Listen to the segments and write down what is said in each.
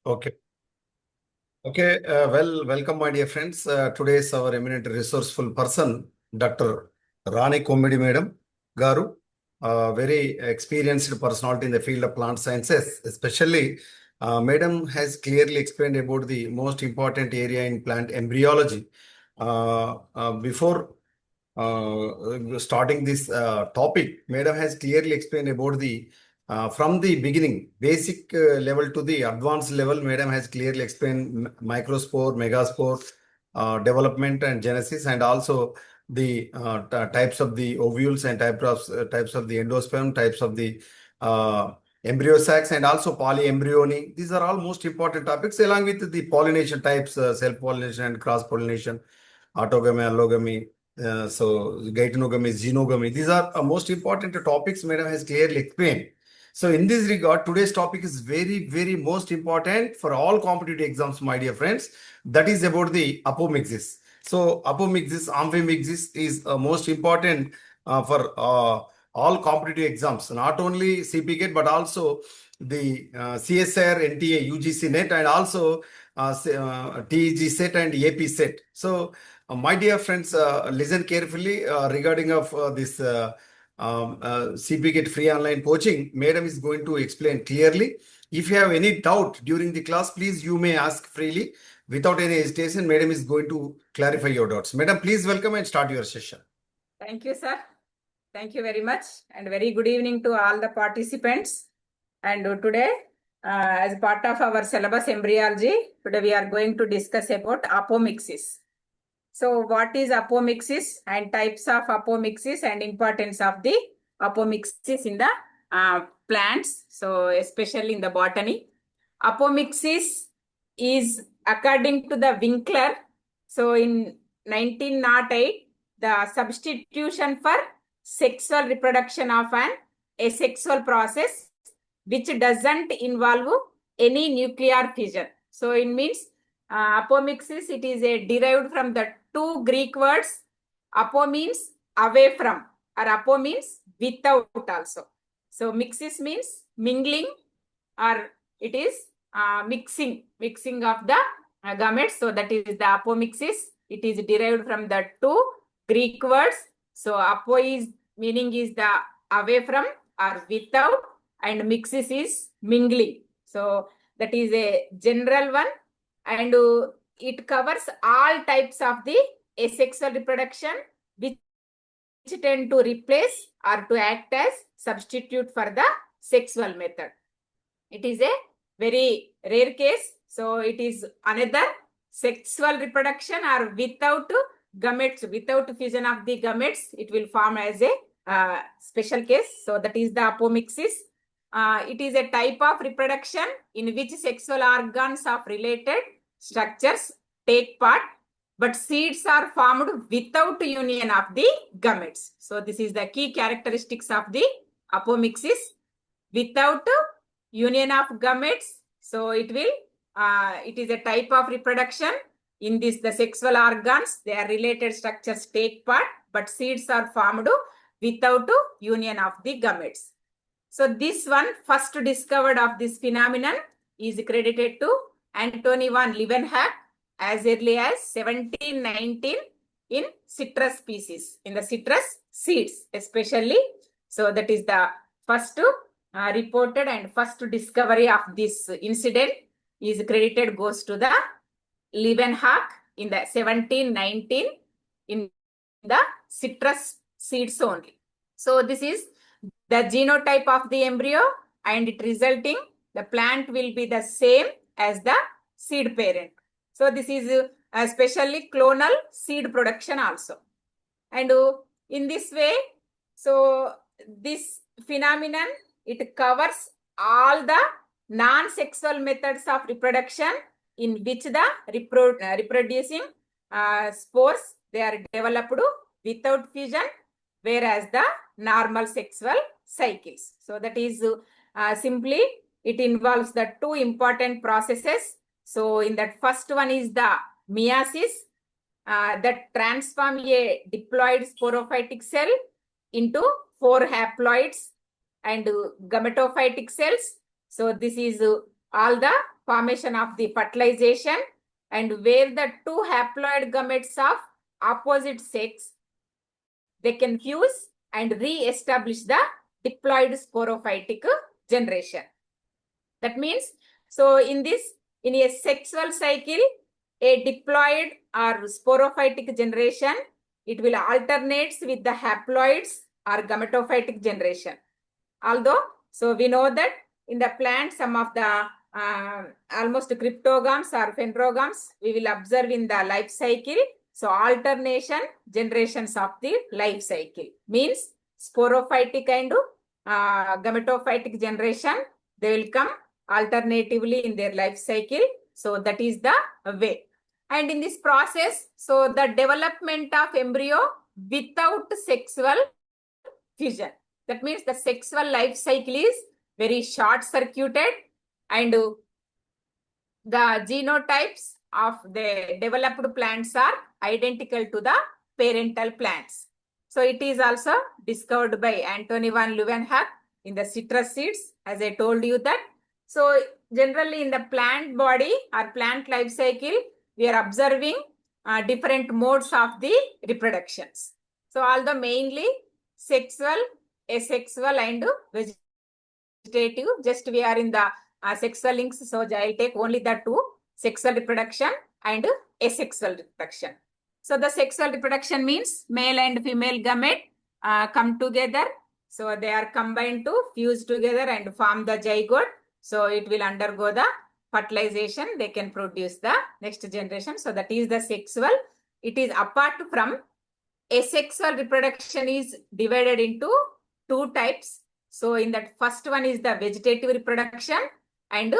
Okay. Okay. Welcome, my dear friends. Today is our eminent resourceful person, Dr. Rani Komedi Madam Garu, very experienced personality in the field of plant sciences. Especially, Madam has clearly explained about the most important area in plant embryology. Before starting this topic, Madam has clearly explained about the from the beginning, basic level to the advanced level. Madam has clearly explained microspore, megaspore development and genesis, and also the types of the ovules and types of the endosperm, types of the embryo sacs, and also polyembryony. These are all most important topics, along with the pollination types, self-pollination and cross-pollination, autogamy, allogamy, so geitonogamy, xenogamy. These are most important topics Madam has clearly explained. So in this regard, today's topic is very most important for all competitive exams, my dear friends. That is about the apomixis. So apomixis, amphimixis is most important for all competitive exams, not only CPGATE but also the CSIR, NTA, UGC NET, and also TEG set and AP set. So my dear friends, listen carefully regarding of this CPGATE free online coaching. Madam is going to explain clearly. If you have any doubt during the class, please you may ask freely without any hesitation. Madam is going to clarify your doubts. Madam, please welcome and start your session. Thank you, sir. Thank you very much, and very good evening to all the participants. And today, as part of our syllabus embryology, today we are going to discuss about apomixis. So what is apomixis and types of apomixis and importance of the apomixis in the plants, so especially in the botany. Apomixis is, according to the Winkler, so in 1908, the substitution for sexual reproduction of an asexual process which doesn't involve any nuclear fission. So it means apomixis, it is derived from the two Greek words. Apo means away from, or apo means without also. So mixis means mingling, or it is mixing of the gametes. So that is the apomixis. It is derived from the two Greek words. So apo is meaning is the away from or without, and mixis is mingling. So that is a general one, and it covers all types of the asexual reproduction which tend to replace or to act as substitute for the sexual method. It is a very rare case. So it is another sexual reproduction or without gametes, without fission of the gametes, it will form as a special case. So that is the apomixis. It is a type of reproduction in which sexual organs of related structures take part, but seeds are formed without union of the gametes. So this is the key characteristics of the apomixis. Without union of gametes, so it will it is a type of reproduction in this the sexual organs, their related structures take part, but seeds are formed without union of the gametes. So this one first discovered of this phenomenon is credited to Antony van Leeuwenhoek as early as 1719 in citrus species, in the citrus seeds especially. So that is the first reported and first discovery of this incident is credited goes to the Leeuwenhoek in the 1719 in the citrus seeds only. So this is the genotype of the embryo, and it resulting the plant will be the same as the seed parent. So this is especially clonal seed production also. And in this way, so this phenomenon, it covers all the non-sexual methods of reproduction in which the reproducing spores, they are developed without fission, whereas the normal sexual cycles. So that is simply, it involves the two important processes. So in that first one is the meiosis, that transform a diploid sporophytic cell into 4 haploids and gametophytic cells. So this is all the formation of the fertilization, and where the two haploid gametes of opposite sex, they can fuse and re-establish the diploid sporophytic generation. That means, so in a sexual cycle, a diploid or sporophytic generation, it will alternate with the haploids or gametophytic generation. Although, so we know that in the plant, some of the almost cryptogams or phanerogams, we will observe in the life cycle. So alternation generations of the life cycle means sporophytic and gametophytic generation, they will come alternatively in their life cycle. So that is the way. And in this process, so the development of embryo without sexual fusion. That means the sexual life cycle is very short circuited, and the genotypes of the developed plants are identical to the parental plants. So it is also discovered by Antony van Leeuwenhoek in the citrus seeds, as I told you that. So generally in the plant body or plant life cycle, we are observing different modes of the reproductions. So although mainly sexual, asexual and vegetative, just we are in the sexual links, so I'll take only the two, sexual reproduction and asexual reproduction. So the sexual reproduction means male and female gamete come together. So they are combined to fuse together and form the zygote. So it will undergo the fertilization. They can produce the next generation. So that is the sexual. It is apart from asexual reproduction is divided into two types. So in that first one is the vegetative reproduction and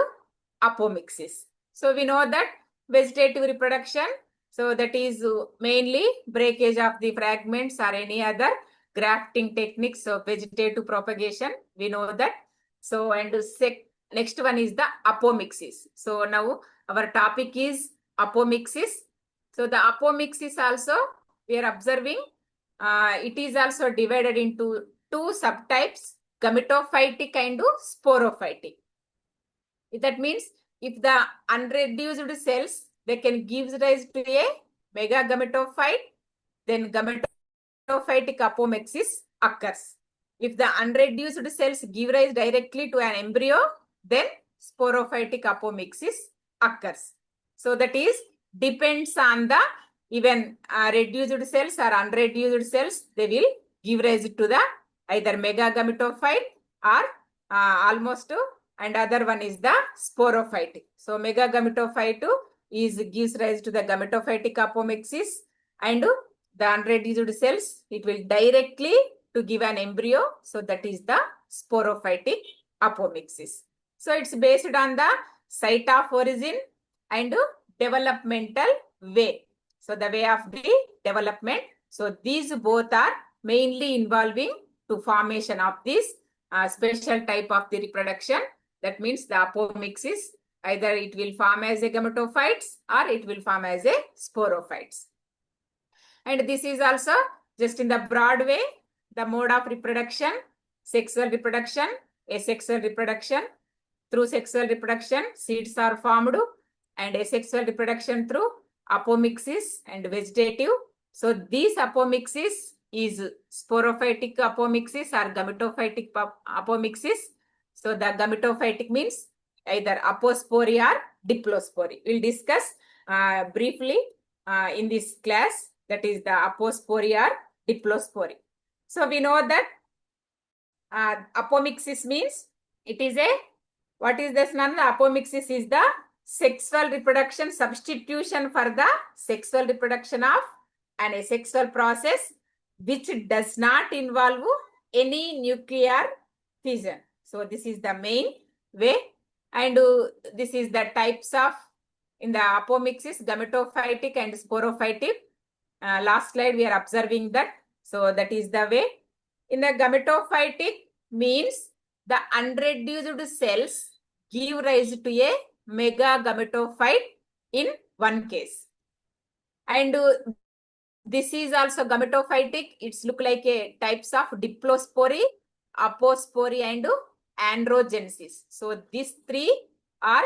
apomixis. So we know that vegetative reproduction, so that is mainly breakage of the fragments or any other grafting techniques of vegetative propagation. We know that. So and next one is the apomixis. So now our topic is apomixis. So the apomixis also we are observing. It is also divided into two subtypes, gametophytic and sporophytic. That means if the unreduced cells, they can give rise to a megagametophyte, then gametophytic apomixis occurs. If the unreduced cells give rise directly to an embryo, then sporophytic apomixis occurs. So that is depends on the even reduced cells or unreduced cells, they will give rise to the either megagametophyte or almost, and other one is the sporophytic. So megagametophyte gives rise to the gametophytic apomixis, and the unreduced cells, it will directly to give an embryo. So that is the sporophytic apomixis. So it's based on the site of origin and developmental way. So the way of the development. So these both are mainly involving to formation of this special type of the reproduction. That means the apomixis, either it will form as a gametophytes or it will form as a sporophytes. And this is also just in the broad way, the mode of reproduction, sexual reproduction, asexual reproduction. Through sexual reproduction, seeds are formed, and asexual reproduction through apomixis and vegetative. So these apomixis is sporophytic apomixis or gametophytic apomixis. So the gametophytic means either apospory or diplospory. We'll discuss briefly in this class, that is the apospory or diplospory. So we know that apomixis means it is a, what is this none? The apomixis is the sexual reproduction substitution for the sexual reproduction of an asexual process which does not involve any nuclear fission. So this is the main way, and this is the types of in the apomixis, gametophytic and sporophytic. Last slide we are observing that. So that is the way. In the gametophytic means the unreduced cells give rise to a megagametophyte in one case. And this is also gametophytic. It's look like a types of diplospory, apospory and androgenesis. So these three are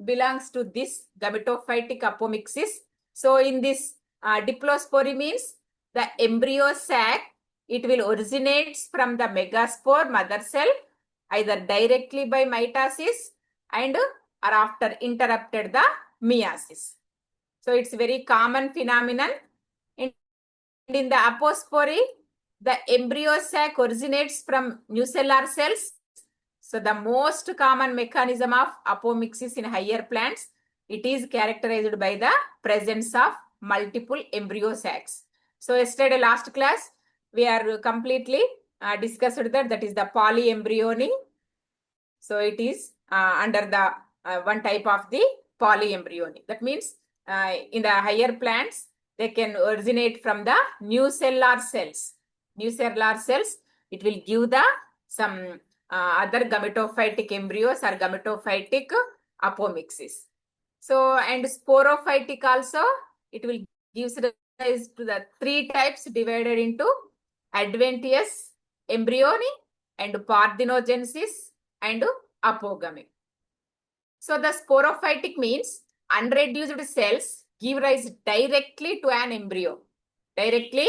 belongs to this gametophytic apomixis. So in this diplospory means the embryo sac, it will originate from the megaspore mother cell either directly by mitosis and or after interrupted the meiosis. So it's very common phenomenon. And in the apospory, the embryo sac originates from nucellar cells. So the most common mechanism of apomixis in higher plants, it is characterized by the presence of multiple embryo sacs. So yesterday last class, we are completely discussed that is the polyembryony. So it is under the one type of the polyembryony. That means in the higher plants, they can originate from the nucellar cells. Nucellar cells, it will give the some other gametophytic embryos or gametophytic apomixis. So, and sporophytic also, it will give rise to the three types divided into adventitious embryony and parthenogenesis and apogamy. So the sporophytic means unreduced cells give rise directly to an embryo. Directly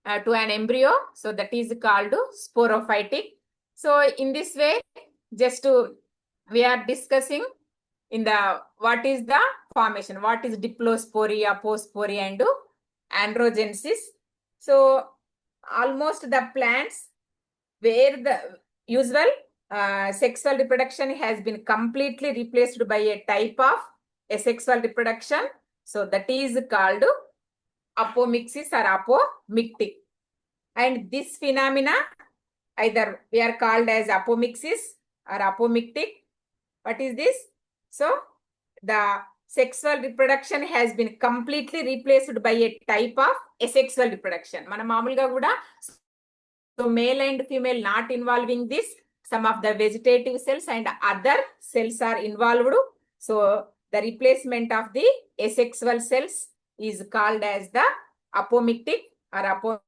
to an embryo. So that is called sporophytic. So in this way, just we are discussing in the what is the formation, what is diplospory, apospory and androgenesis. So almost the plants where the usual sexual reproduction has been completely replaced by a type of asexual reproduction. So that is called apomixis or apomictic. And this phenomena, either we are called as apomixis or apomictic. What is this? So the sexual reproduction has been completely replaced by a type of asexual reproduction. Mana mamulga kuda, so male and female not involving this. Some of the vegetative cells and other cells are involved. So the replacement of the asexual cells is called as the apomictic or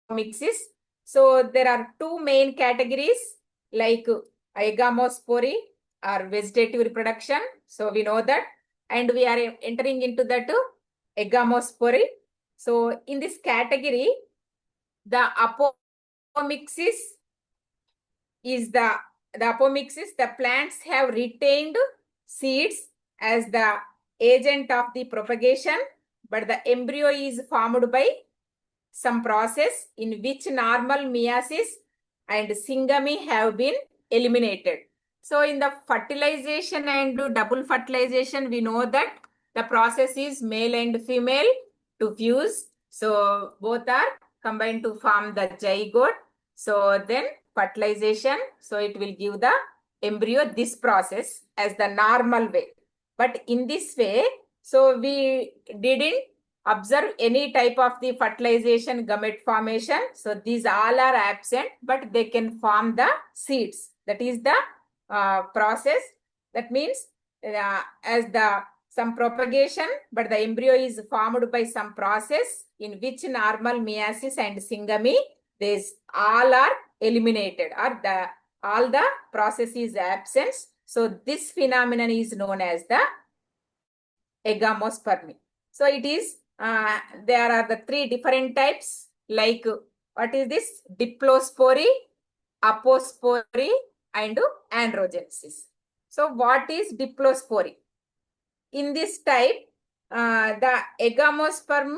apomixis. So there are two main categories like agamospory or vegetative reproduction. So we know that, and we are entering into that agamospory. So in this category, the apomixis is the apomixis, the plants have retained seeds as the agent of the propagation, but the embryo is formed by some process in which normal meiosis and syngamy have been eliminated. So in the fertilization and double fertilization, we know that the process is male and female to fuse. So both are combined to form the zygote. So then fertilization, so it will give the embryo this process as the normal way. But in this way, so we didn't observe any type of the fertilization gamete formation. So these all are absent, but they can form the seeds. That is the process. That means as the some propagation, but the embryo is formed by some process in which normal meiosis and syngamy, these all are eliminated, or all the process is absent. So this phenomenon is known as the agamospermy. So it is, there are the three different types, like what is this? Diplospory, apospory and androgenesis. So what is diplospory? In this type, the agamosperm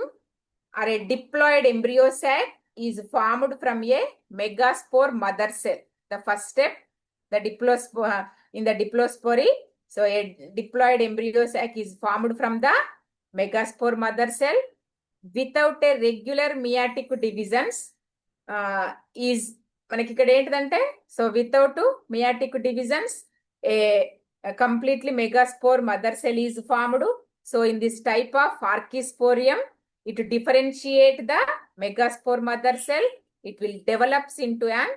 or a diploid embryo sac is formed from a megaspore mother cell. The first step, the diplospore, in the diplospory, so a diploid embryo sac is formed from the megaspore mother cell without a regular meiotic divisions. Is manaki ikkada entadante, so without meiotic divisions, a completely megaspore mother cell is formed. So in this type of archisporium, it differentiate the megaspore mother cell. It will develops into an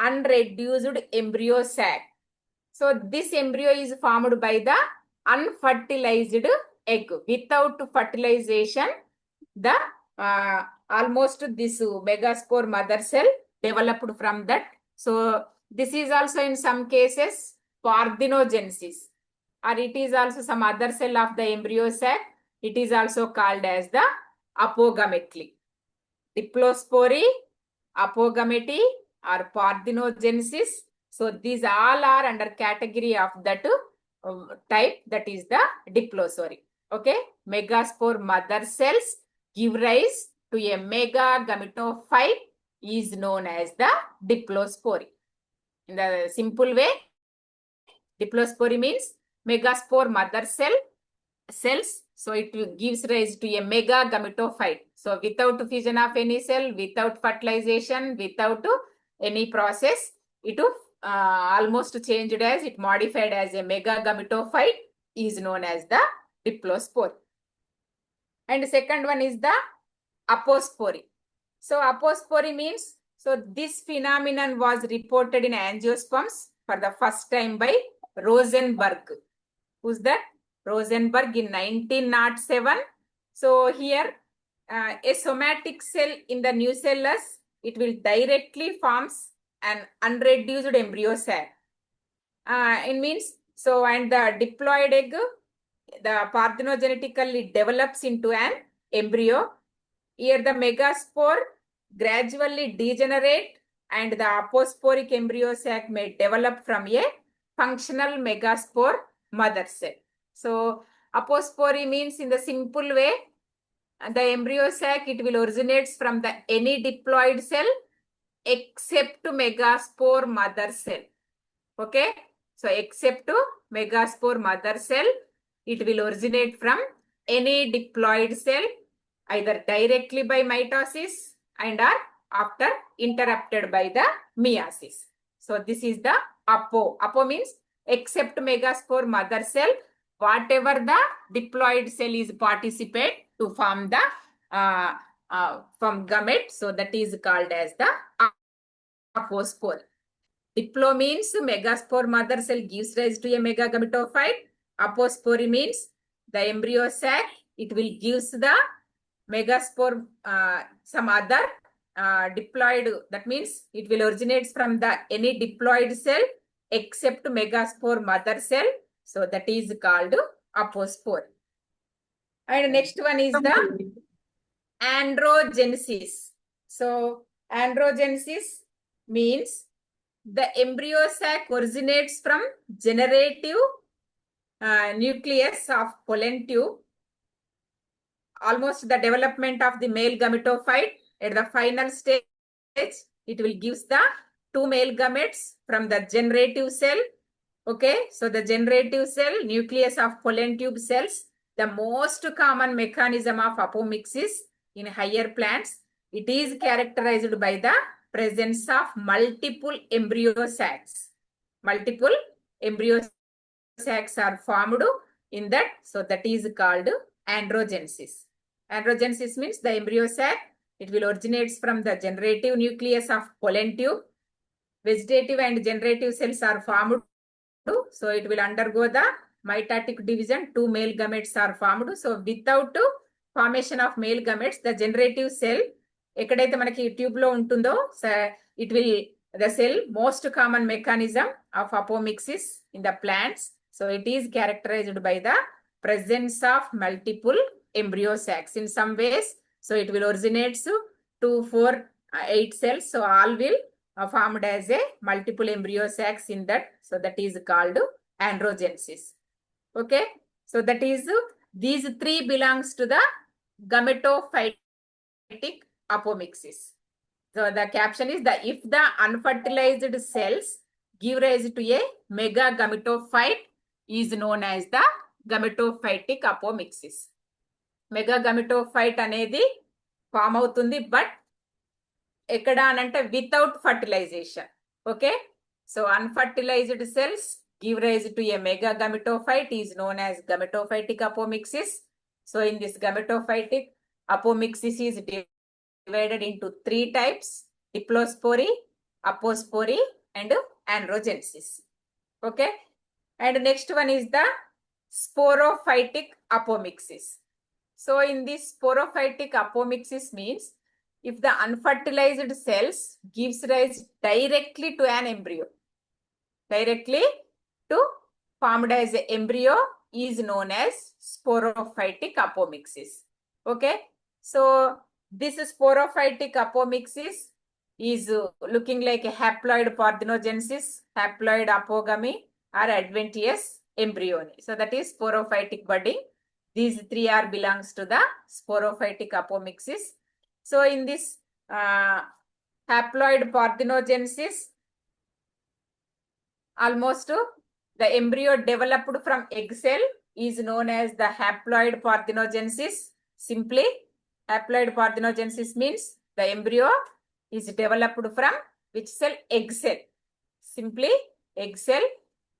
unreduced embryo sac. So this embryo is formed by the unfertilized egg. Without fertilization, the almost this megaspore mother cell developed from that. So this is also in some cases parthenogenesis. or it is also some other cell of the embryo sac. It is also called as the apogametry. Diplospory, apogamety, or parthenogenesis. So these all are under category of that type, that is the diplospory. Okay, megaspore mother cells give rise to a megagametophyte is known as the diplospory. In the simple way, diplospory means megaspore mother cells. So it gives rise to a megagametophyte. So without fission of any cell, without fertilization, without any process, it almost changed as, it modified as a megagametophyte is known as the diplospory. And second one is the apospory. So apospory means, so this phenomenon was reported in angiosperms for the first time by Rosenberg. Who's that? Rosenberg in 1907. So here a somatic cell in the nucellus, it will directly forms an unreduced embryo sac. It means, so, and the diploid egg, the parthenogenetically develops into an embryo. Here the megaspore gradually degenerate and the aposporic embryo sac may develop from a functional megaspore mother cell. So apospory means, in the simple way, the embryo sac, it will originates from the any diploid cell except megaspore mother cell. Okay, so except megaspore mother cell, it will originate from any diploid cell, either directly by mitosis and or after interrupted by the meiosis. So this is the apo. Apo means except megaspore mother cell, whatever the diploid cell is participate to form the from gamete. So that is called as the apospore. Diplo means megaspore mother cell gives rise to a megagametophyte. Apospory means the embryo sac, it will gives the megaspore some other diploid, that means it will originates from the any diploid cell except megaspore mother cell. So that is called apospore. And next one is the androgenesis. So androgenesis means the embryo sac originates from generative nucleus of pollen tube. Almost the development of the male gametophyte, at the final stage, it will gives the two male gametes from the generative cell. Okay, so the generative cell, nucleus of pollen tube cells, the most common mechanism of apomixis in higher plants, it is characterized by the presence of multiple embryo sacs. Multiple embryo sacs are formed in that, so that is called androgenesis. Androgenesis means the embryo sac, it will originates from the generative nucleus of pollen tube. Vegetative and generative cells are formed, so it will undergo the mitotic division. Two male gametes are formed. So without formation of male gametes, the generative cell ఎక్కడైతే మనకి tube లో ఉంటుందో, it will, the cell, most common mechanism of apomixis in the plants. So it is characterized by the presence of multiple embryo sacs in some ways. So it will originate 2, 4, 8 cells. So all will formed as a multiple embryo sacs in that. So that is called androgenesis. Okay, so that is, these three belongs to the gametophytic apomixis. So the caption is that if the unfertilized cells give rise to a megagametophyte is known as the gametophytic apomixis. Megagametophyte అనేది form అవుతుంది, but ఎక్కడ అనంటే without fertilization. Okay, so unfertilized cells give rise to a megagametophyte is known as gametophytic apomixis. So in this gametophytic apomixis is divided into 3 types: diplospory, apospory, and androgenesis. Okay, and next one is the sporophytic apomixis. So in this sporophytic apomixis means if the unfertilized cells gives rise directly to an embryo, directly to formed as an embryo is known as sporophytic apomixis. Okay, so this sporophytic apomixis is looking like a haploid parthenogenesis, haploid apogamy, or adventitious embryony. So that is sporophytic budding. These three are belongs to the sporophytic apomixis. So in this haploid parthenogenesis, almost the embryo developed from egg cell is known as the haploid parthenogenesis. Simply, haploid parthenogenesis means the embryo is developed from which cell? Egg cell. Simply, egg cell.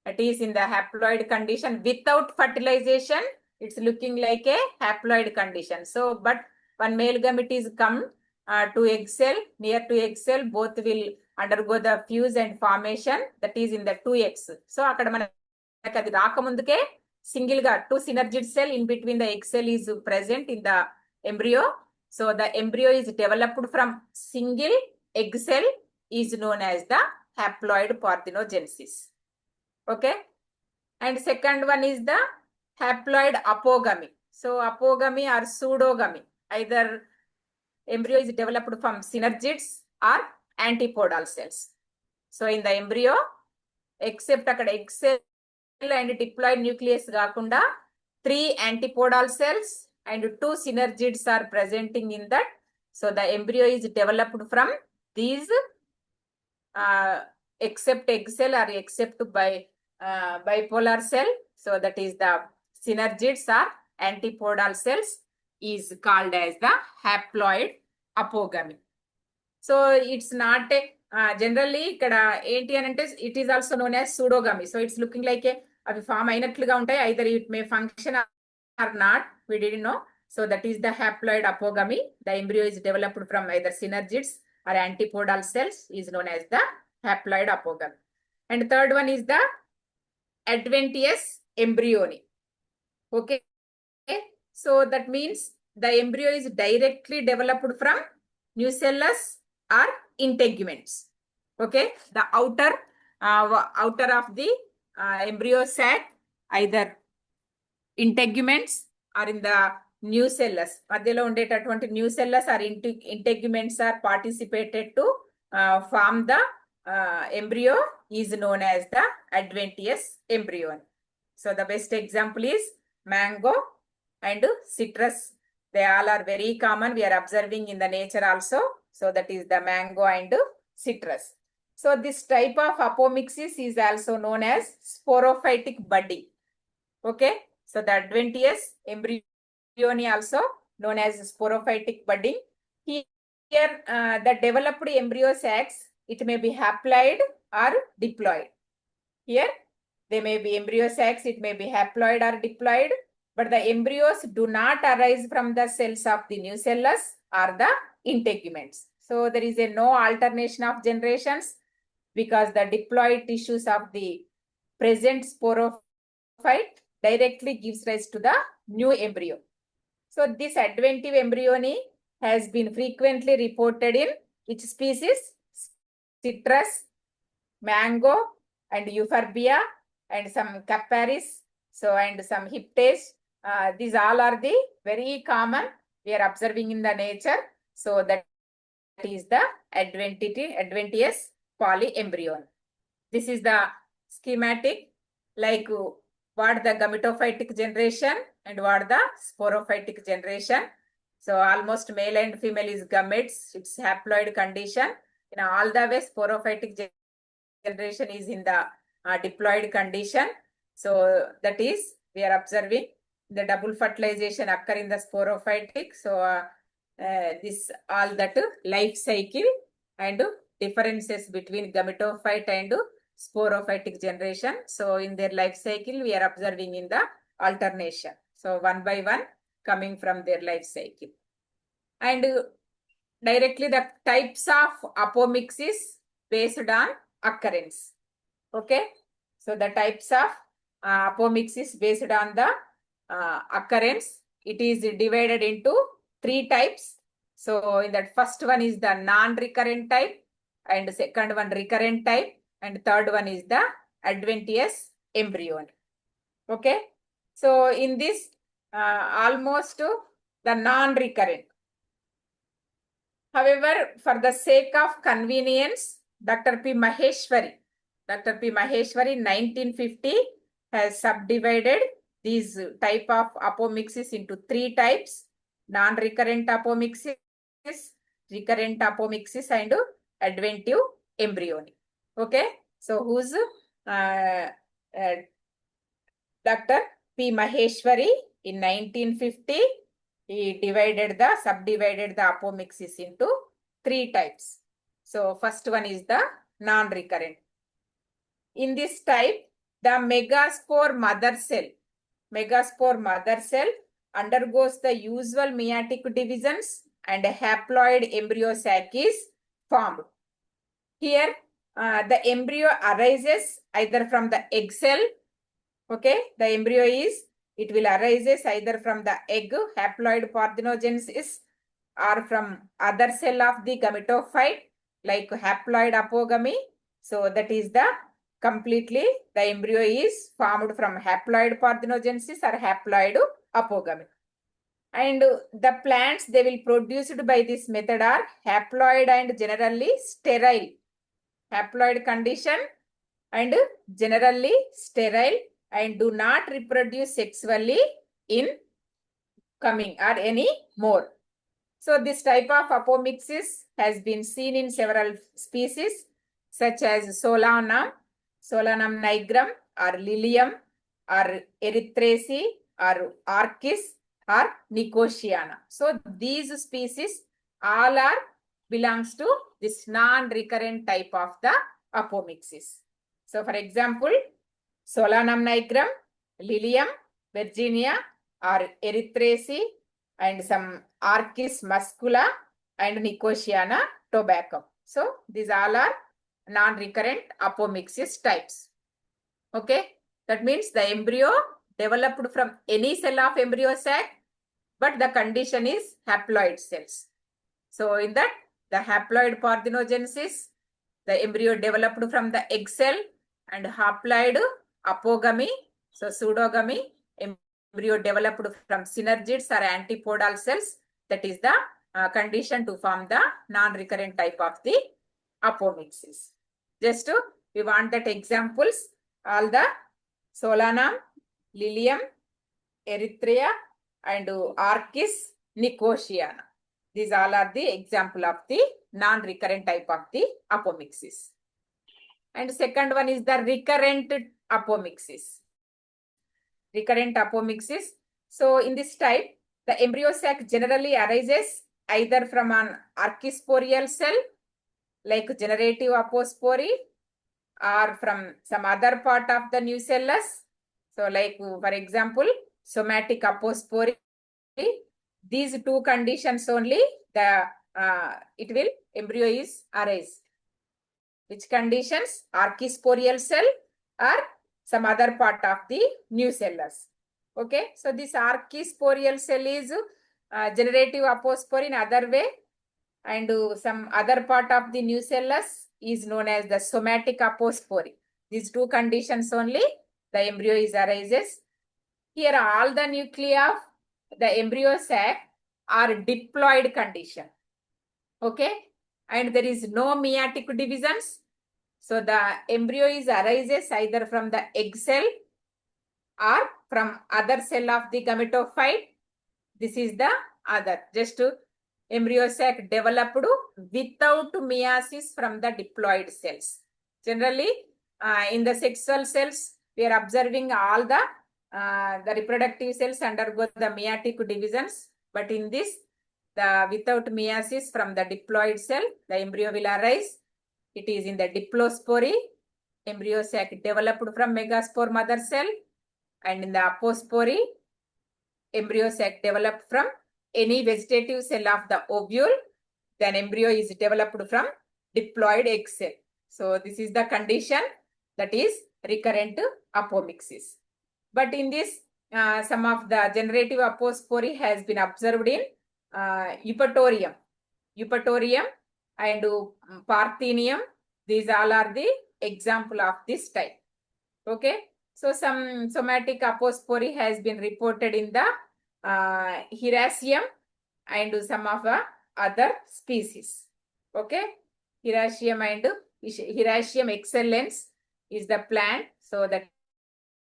It is in the haploid condition without fertilization. It's looking like a haploid condition. So, but one male gamete is come to egg cell, near to egg cell, both will undergo the fuse and formation, that is in the 2x. So, akkada manaki adi rakamunduke single ga 2 synergid cell in between the egg cell is present in the embryo. So, the embryo is developed from single egg cell is known as the haploid parthenogenesis. Okay. And second one is the haploid apogamy. So, apogamy or pseudogamy. Either embryo is developed from synergids or antipodal cells. So, in the embryo, except akkada egg cell and diploid nucleus gaakunda 3 antipodal cells and 2 synergids are presenting in that. So, the embryo is developed from these except egg cell or except by bipolar cell. So, that is the synergids or antipodal cells is called as the haploid apogamy. So, it's not a generally ikkada enti anante it is also known as pseudogamy. So, it's looking like a avi form ainatluga untai, either it may function or not, we didn't know. So, that is the haploid apogamy. The embryo is developed from either synergids or antipodal cells is known as the haploid apogamy. And third one is the adventitious embryony. Okay. So that means the embryo is directly developed from nucellus or integuments. Okay. The outer of the embryo sac, either integuments or in the nucellus. మధ్యలో ఉండేటటువంటి nucellus or integuments are participated to form the embryo is known as the adventitious embryo. So the best example is mango and citrus. They all are very common. We are observing in the nature also. So that is the mango and citrus. So this type of apomixis is also known as sporophytic budding. Okay. So the adventitious embryony also known as sporophytic budding. Here the developed embryo sacs, it may be haploid or diploid. Here they may be embryo sacs, it may be haploid or diploid, but the embryos do not arise from the cells of the nucellus or the integuments. So there is a no alternation of generations because the diploid tissues of the present sporophyte directly gives rise to the new embryo. So this adventive embryony has been frequently reported in which species? Citrus, mango, and euphorbia, and some capparis, so and some hyptaceae. These all are the very common we are observing in the nature. So that is the adventitious polyembryon. This is the schematic, like what the gametophytic generation and what the sporophytic generation. So almost male and female is gametes. It's haploid condition. In all the way, sporophytic generation is in the diploid condition. So that is we are observing the double fertilization occur in the sporophytic. So this all that life cycle and differences between gametophyte and sporophytic generation. So in their life cycle, we are observing in the alternation. So one by one coming from their life cycle. And directly the types of apomixis based on occurrence. Okay. So the types of apomixis based on the occurrence, it is divided into 3 types. So in that first one is the non-recurrent type, and second one recurrent type, and third one is the adventitious embryo. Okay. So in this, almost the non-recurrent. However, for the sake of convenience, Dr. P. Maheshwari, 1950 has subdivided these type of apomixis into 3 types: non-recurrent apomixis, recurrent apomixis, and adventive embryonic. Okay, so who's Dr. P. Maheshwari in 1950, he subdivided the apomixis into 3 types. So first one is the non-recurrent. In this type, the megaspore mother cell undergoes the usual meiotic divisions and a haploid embryo sac is formed. Here, the embryo arises either from the egg cell. Okay, the embryo it will arises either from the egg, haploid parthenogenesis, or from other cell of the gametophyte, like haploid apogamy. So that is the embryo is formed from haploid parthenogenesis or haploid apogamy. And the plants they will produced by this method are haploid and generally sterile. Haploid condition and generally sterile and do not reproduce sexually in coming or any more. So this type of apomixis has been seen in several species such as Solanum nigrum, or Lilium, or Erythraceae, or Orchis, or Nicotiana. So these species all belongs to this non-recurrent type of the apomixis. So for example, Solanum nigrum, Lilium, Virginia, or Erythraceae, and some Orchis muscula and Nicotiana tobacco. So these all are non-recurrent apomixis types. Okay, that means the embryo developed from any cell of embryo sac, but the condition is haploid cells. So in that, the haploid parthenogenesis, the embryo developed from the egg cell, and haploid apogamy, so pseudogamy, embryo developed from synergids or antipodal cells. That is the condition to form the non-recurrent type of the apomixis. Just we want that examples, all the Solanum, Lilium, Erythrea, and Orchis, Nicotiana. These all are the example of the non-recurrent type of the apomixis. And second one is the recurrent apomixis. Recurrent apomixis. So in this type, the embryo sac generally arises either from an archisporial cell, like generative apospory, or from some other part of the nucellus. So like for example, somatic apospory. These 2 conditions only the embryo is arise. Which conditions? Archisporial cell or some other part of the nucellus. Okay, so this archisporial cell is generative apospory in other way, and some other part of the nucellus is known as the somatic apospory. These 2 conditions only the embryo is arises. Here all the nuclei of the embryo sac are diploid condition. Okay, and there is no meiotic divisions. So the embryo is arises either from the egg cell or from other cell of the gametophyte. This is the other. Just embryo sac developed without meiosis from the diploid cells. Generally, in the sexual cells, we are observing all the reproductive cells undergo the meiotic divisions. But in this, without meiosis from the diploid cell, the embryo will arise. It is in the diplospory. Embryo sac developed from megaspore mother cell, and in the apospory, embryo sac developed from any vegetative cell of the ovule. Then embryo is developed from diploid egg cell. So this is the condition that is recurrent apomixis. But in this, some of the generative apospory has been observed in eupatorium and parthenium. These all are the example of this type. Okay, So some somatic apospory has been reported in the Hieracium and some of the other species. Okay, Hieracium and Hieracium excellens is the plant. So that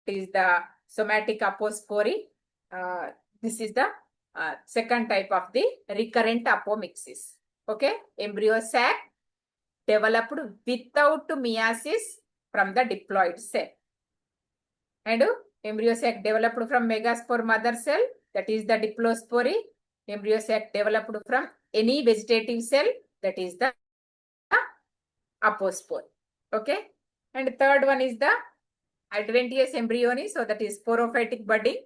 is the somatic apospory. This is the second type of the recurrent apomixis. Okay, embryo sac developed without meiosis from the diploid cell. And embryo sac developed from megaspore mother cell, that is the diplospory. Embryo sac developed from any vegetative cell, that is the apospore. Okay, and third one is the adventitious embryony, so that is sporophytic budding.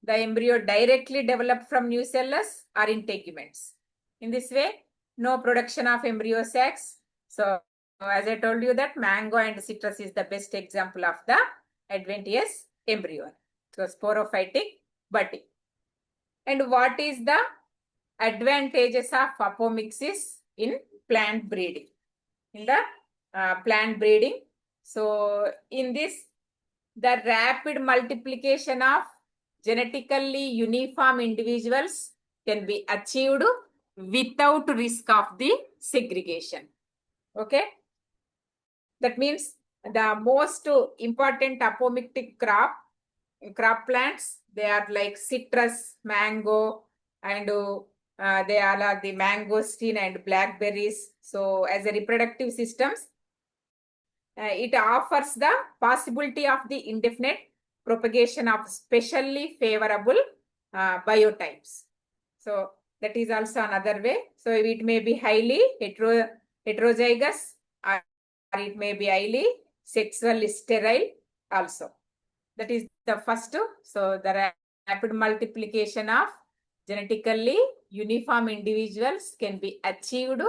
The embryo directly developed from nucellus or integuments. In this way, no production of embryo sacs. So as I told you that mango and citrus is the best example of the adventitious embryo. So sporophytic budding. And what is the advantages of apomixis in plant breeding? In the plant breeding, so in this, the rapid multiplication of genetically uniform individuals can be achieved without risk of the segregation. Okay, that means the most important apomictic crop plants, they are like citrus, mango, and they are the mangosteen and blackberries. So as a reproductive systems, it offers the possibility of the indefinite propagation of specially favorable biotypes. So that is also another way. So it may be highly heterozygous, or it may be highly sexually sterile also. That is the first. So the rapid multiplication of genetically uniform individuals can be achieved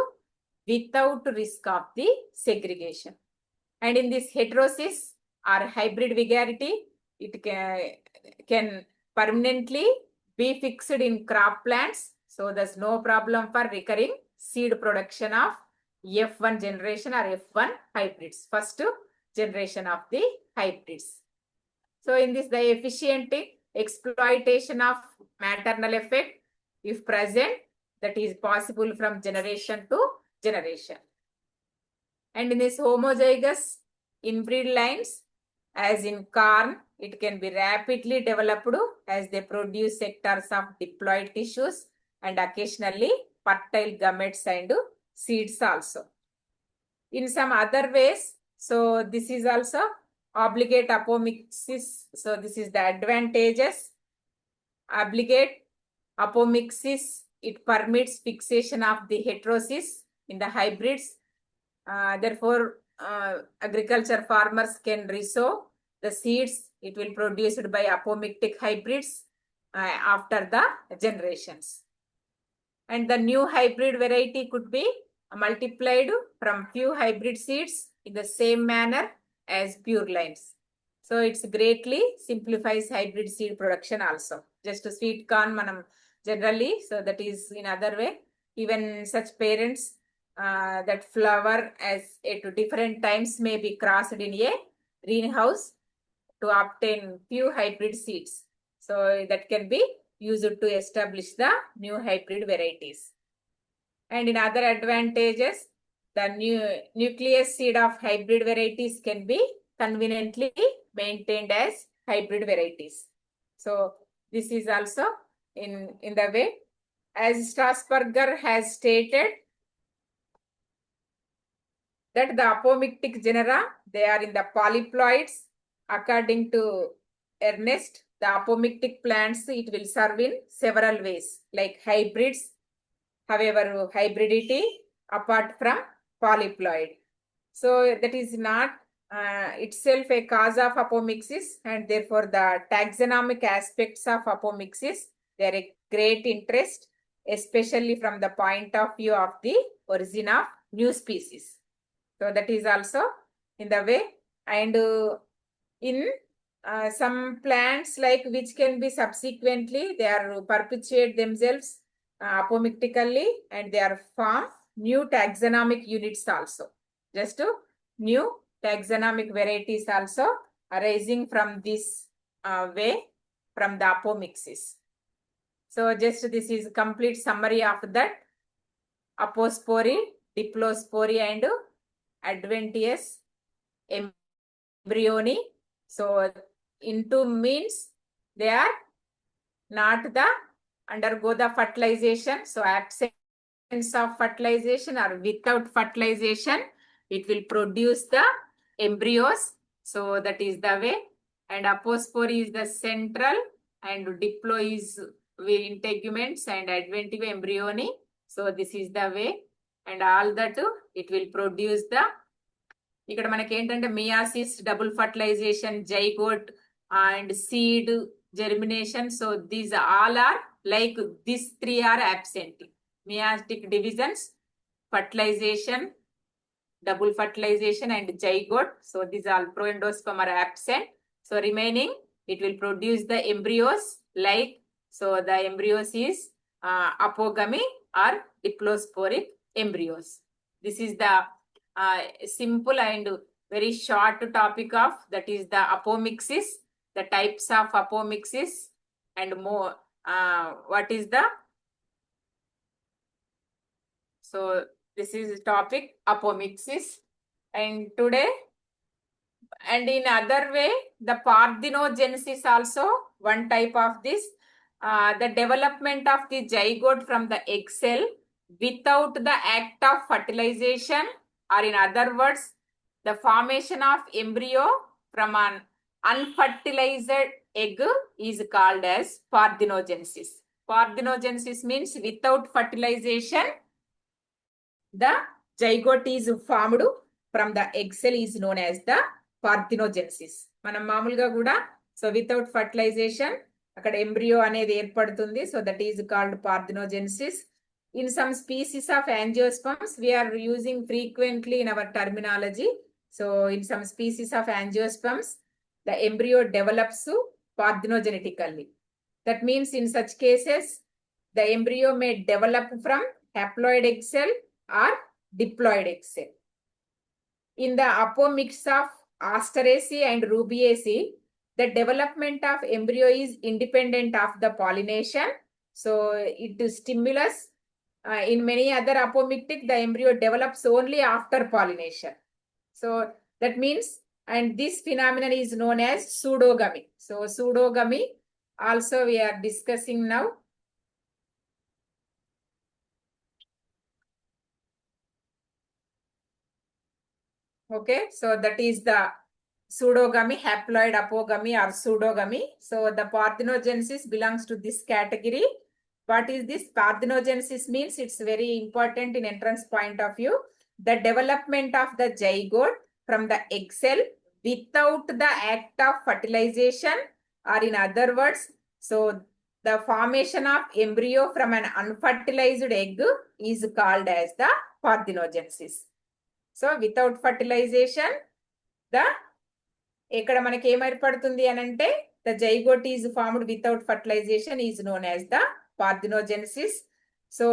without risk of the segregation. And in this heterosis or hybrid vigarity, it can permanently be fixed in crop plants. So there's no problem for recurring seed production of F1 generation or F1 hybrids, first generation of the hybrids. So in this, the efficient exploitation of maternal effect, if present, that is possible from generation to generation. And in this homozygous inbreed lines, as in corn, it can be rapidly developed as they produce sectors of diploid tissues and occasionally fertile gametes and seeds also. In some other ways, so this is also obligate apomixis. So this is the advantages. Obligate apomixis, it permits fixation of the heterosis in the hybrids. Therefore, agriculture farmers can resow the seeds. It will produced by apomictic hybrids after the generations. And the new hybrid variety could be multiplied from few hybrid seeds in the same manner as pure lines. So it's greatly simplifies hybrid seed production also. Just sweet corn manam generally, so that is in other way. Even such parents that flower as at different times may be crossed in a greenhouse to obtain few hybrid seeds. So that can be used to establish the new hybrid varieties. And in other advantages, the new nucleus seed of hybrid varieties can be conveniently maintained as hybrid varieties. So this is also in the way, as Strasburger has stated, that the apomictic genera, they are in the polyploids. According to Ernest, the apomictic plants, it will serve in several ways, like hybrids, however, hybridity apart from polyploid. So that is not itself a cause of apomixis, and therefore the taxonomic aspects of apomixis, they are a great interest, especially from the point of view of the origin of new species. So that is also in the way. And in some plants, like which can be subsequently, they are perpetuate themselves apomictically, and they are form new taxonomic units also. Just new taxonomic varieties also arising from this way from the apomixis. So just this is complete summary of that apospory, diplospory and adventitious embryony. So into means they are not the undergo the fertilization. So absence of fertilization or without fertilization, it will produce the embryos. So that is the way. And apospory is the central and diplo is integuments and adventive embryony. So this is the way. And all that it will produce the ఇక్కడ మనకి ఏంటంటే meiosis, double fertilization, zygote and seed germination. So these all are like these three are absent. Meiotic divisions, fertilization, double fertilization and zygote. So these all proendosperm are absent. So remaining it will produce the embryos like, so the embryos is apogamy or diplosporic embryos. This is the simple and very short topic of that is the apomixis, the types of apomixis and more what is the, so this is topic apomixis. And today and in other way the parthenogenesis also one type of this, the development of the zygote from the egg cell without the act of fertilization, or in other words the formation of embryo from an unfertilized egg is called as parthenogenesis. Parthenogenesis means without fertilization the zygote is formed from the egg cell is known as the parthenogenesis. మనం మామూలుగా కూడా so without fertilisation అక్కడ embryo అనేది ఏర్పడుతుంది. So that is called parthenogenesis. In some species of angiosperms, we are using frequently in our terminology. So in some species of angiosperms, the embryo develops parthenogenetically. That means in such cases, the embryo may develop from haploid egg cell or diploid egg cell. In the apomix of Asteraceae and Rubiaceae, the development of embryo is independent of the pollination. So it is stimulus. In many other apomictic, the embryo develops only after pollination. So that means, and this phenomenon is known as pseudogamy. So pseudogamy also we are discussing now. Okay, so that is the pseudogamy, haploid apogamy or pseudogamy. So the parthenogenesis belongs to this category. What is this? Parthenogenesis means it's very important in entrance point of view. The development of the zygote from the egg cell without the act of fertilization, or in other words, so the formation of embryo from an unfertilized egg is called as the parthenogenesis. So without fertilization, the ఇక్కడ మనకి ఏర్పడుతుంది అని అంటే the zygote is formed without fertilization is known as the parthenogenesis. So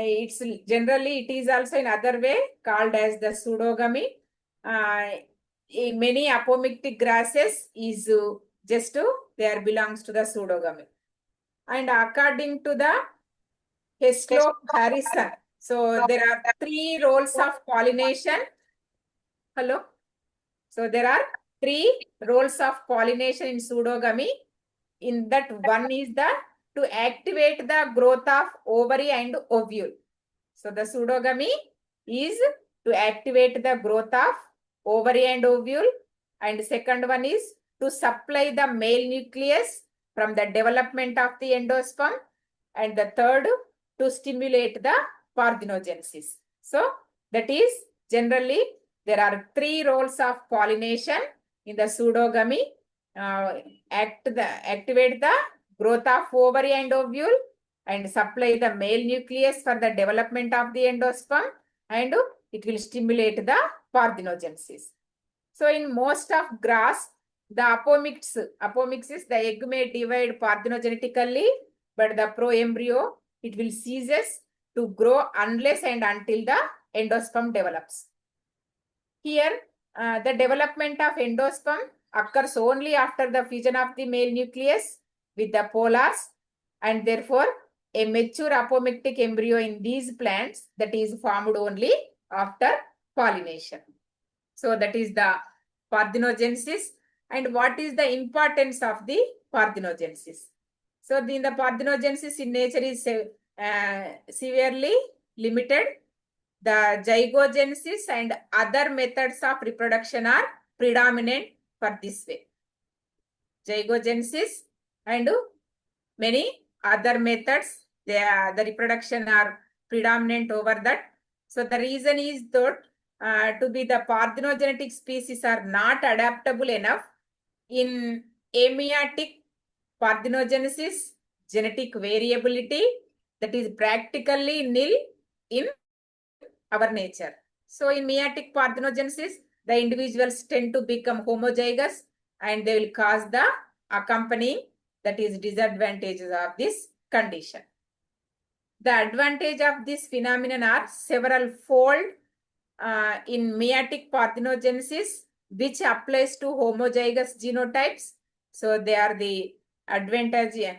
it's generally it is also in other way called as the pseudogamy. In many apomictic grasses is just they are belongs to the pseudogamy. And according to the Heslop Harrison, so there are 3 roles of pollination. Hello. So there are 3 roles of pollination in pseudogamy. In that one is the to activate the growth of ovary and ovule. So the pseudogamy is to activate the growth of ovary and ovule, and second one is to supply the male nucleus from the development of the endosperm, and the third to stimulate the parthenogenesis. So that is generally there are 3 roles of pollination in the pseudogamy. Activate the growth of ovary and ovule and supply the male nucleus for the development of the endosperm, and it will stimulate the parthenogenesis. So in most of grass, the apomixis, the egg may divide parthenogenetically, but the proembryo, it will ceases to grow unless and until the endosperm develops. Here, the development of endosperm occurs only after the fusion of the male nucleus with the polars, and therefore a mature apomictic embryo in these plants that is formed only after pollination. So that is the parthenogenesis. And what is the importance of the parthenogenesis? So in the parthenogenesis in nature is severely limited. The zygogenesis and other methods of reproduction are predominant for this way. Zygogenesis and many other methods, the reproduction are predominant over that. So the reason is that to be the parthenogenetic species are not adaptable enough. In amniotic parthenogenesis, genetic variability that is practically nil in our nature. So in meiotic parthenogenesis, the individuals tend to become homozygous and they will cause the accompanying, that is, disadvantages of this condition. The advantage of this phenomenon are several fold in meiotic parthenogenesis, which applies to homozygous genotypes. So they are the advantageous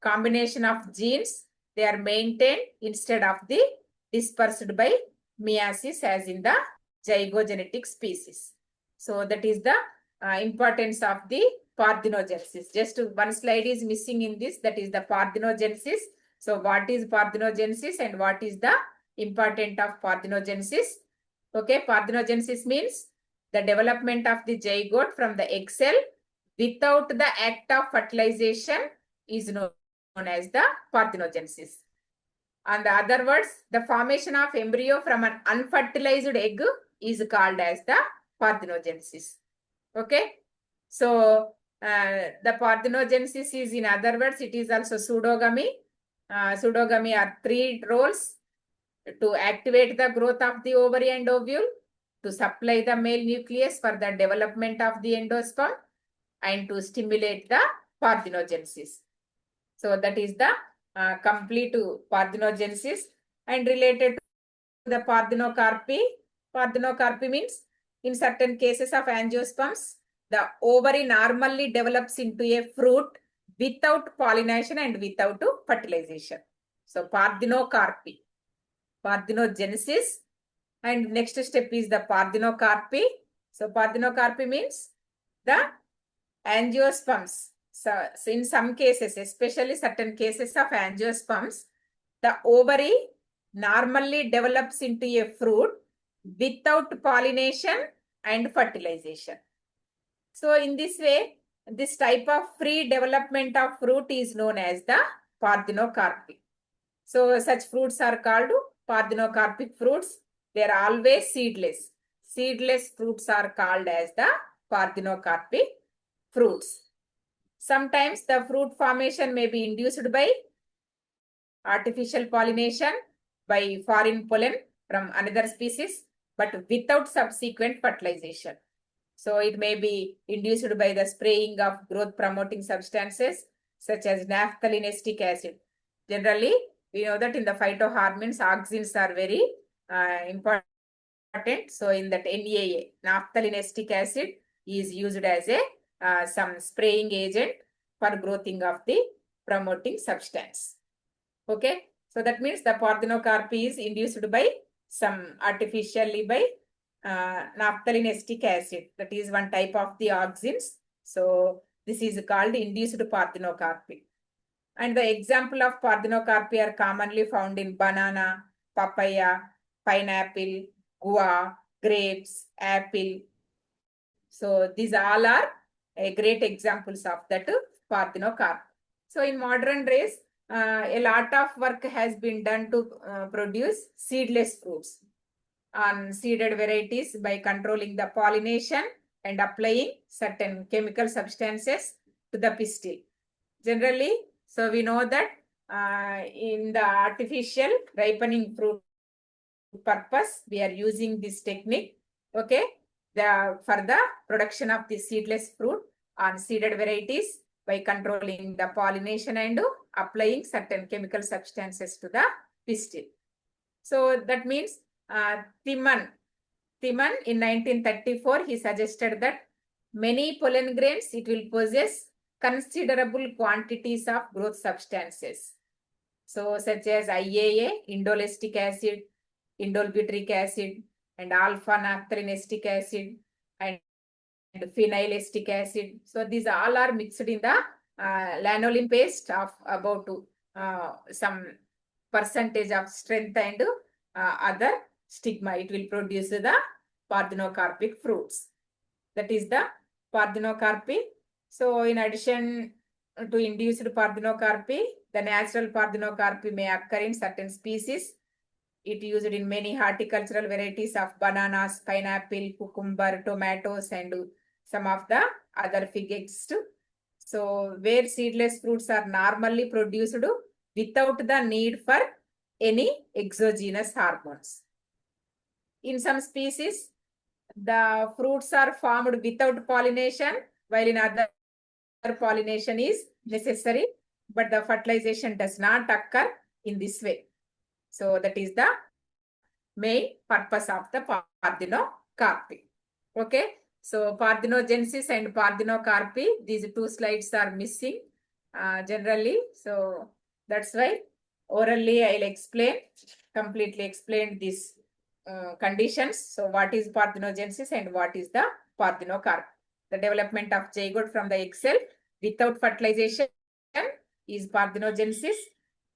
combination of genes. They are maintained instead of the dispersed by meiosis as in the zygogenetic species. So that is the importance of the parthenogenesis. Just one slide is missing in this, that is the parthenogenesis. So what is parthenogenesis and what is the importance of parthenogenesis? Okay, parthenogenesis means the development of the zygote from the egg cell without the act of fertilization is known as the parthenogenesis. In the other words, the formation of embryo from an unfertilized egg is called as the parthenogenesis. Okay, so the parthenogenesis is, in other words, it is also pseudogamy. Pseudogamy are three roles: to activate the growth of the ovary and ovule, to supply the male nucleus for the development of the endosperm, and to stimulate the parthenogenesis. So that is the complete parthenogenesis. And related to the parthenocarpy, parthenocarpy means in certain cases of angiosperms, the ovary normally develops into a fruit without pollination and without fertilization. So parthenocarpy, parthenogenesis, and next step is the parthenocarpy. So parthenocarpy means the angiosperms. So in some cases, especially certain cases of angiosperms, the ovary normally develops into a fruit without pollination and fertilization. So in this way, this type of free development of fruit is known as the parthenocarpy. So such fruits are called parthenocarpic fruits. They are always seedless. Seedless fruits are called as the parthenocarpic fruits. Sometimes the fruit formation may be induced by artificial pollination by foreign pollen from another species, but without subsequent fertilization. So it may be induced by the spraying of growth promoting substances such as naphthalinestic acid. Generally, we know that in the phytohormones, auxins are very important. So in that NAA, naphthalinestic acid is used as a some spraying agent for growthing of the promoting substance. Okay, so that means the parthenocarpy is induced by some artificially by naphthalinestic acid. That is one type of the auxins. So this is called induced parthenocarpy. And the example of parthenocarpy are commonly found in banana, papaya, pineapple, guava, grapes, apple. So these all are great examples of that parthenocarpy. So in modern days, a lot of work has been done to produce seedless fruits on seeded varieties by controlling the pollination and applying certain chemical substances to the pistil. Generally, so we know that in the artificial ripening fruit purpose, we are using this technique, okay, for the production of the seedless fruit on seeded varieties by controlling the pollination and applying certain chemical substances to the pistil. So that means Timman Thiman in 1934, he suggested that many pollen grains, it will possess considerable quantities of growth substances. So such as IAA, indolestic acid, indolbutyric acid, and alpha-naphthalinic acid, and phenylacetic acid. So these all are mixed in the lanolin paste of about some percentage of strength and other stigma. It will produce the parthenocarpic fruits. That is the parthenocarpy. So in addition to induced parthenocarpy, the natural parthenocarpy may occur in certain species. It used in many horticultural varieties of bananas, pineapple, cucumber, tomatoes, and some of the other figs too. So where seedless fruits are normally produced without the need for any exogenous hormones. In some species, the fruits are formed without pollination, while in other pollination is necessary, but the fertilization does not occur in this way. So that is the main purpose of the parthenocarpy. Okay, so parthenogenesis and parthenocarpy, these two slides are missing generally. So that's why orally I'll explain, completely explain these conditions. So what is parthenogenesis and what is the parthenocarpy? The development of zygote from the egg cell without fertilization is parthenogenesis.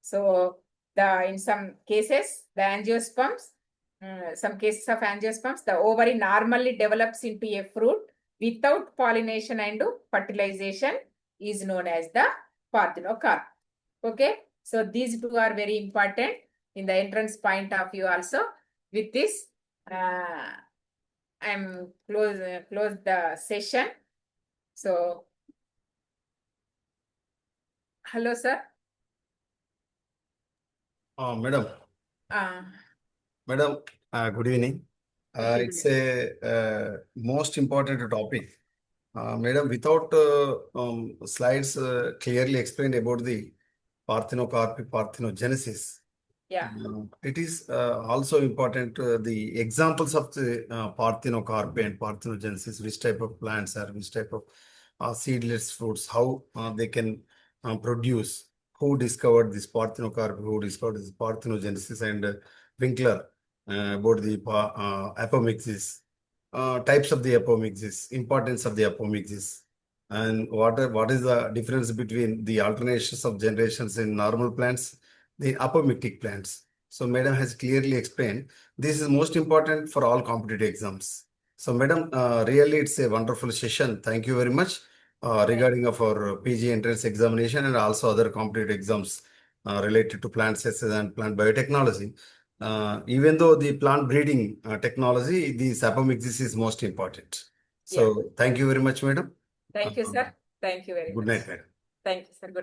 So in some cases, the angiosperms, some cases of angiosperms, the ovary normally develops into a fruit without pollination and fertilization is known as the parthenocarp. Okay, so these two are very important in the entrance point of view also. With this, I'm close the session. So, hello, sir. Madam, good evening. It's a most important topic. Madam, without slides clearly explained about the parthenocarpy, parthenogenesis, Yeah. it is also important the examples of the parthenocarpy and parthenogenesis, which type of plants are, which type of seedless fruits, how they can produce, who discovered this parthenocarpy, who discovered this parthenogenesis, and Winkler about the apomixis, types of the apomixis, importance of the apomixis, and what is the difference between the alternations of generations in normal plants, the apomictic plants. So madam has clearly explained. This is most important for all competitive exams. So madam, really it's a wonderful session. Thank you very much regarding of our PG entrance examination and also other competitive exams related to plant sciences and plant biotechnology. Even though the plant breeding technology, the apomixis is most important. So thank you very much, madam. Thank you, sir. Thank you very much. Good night, madam. Thank you, sir. Good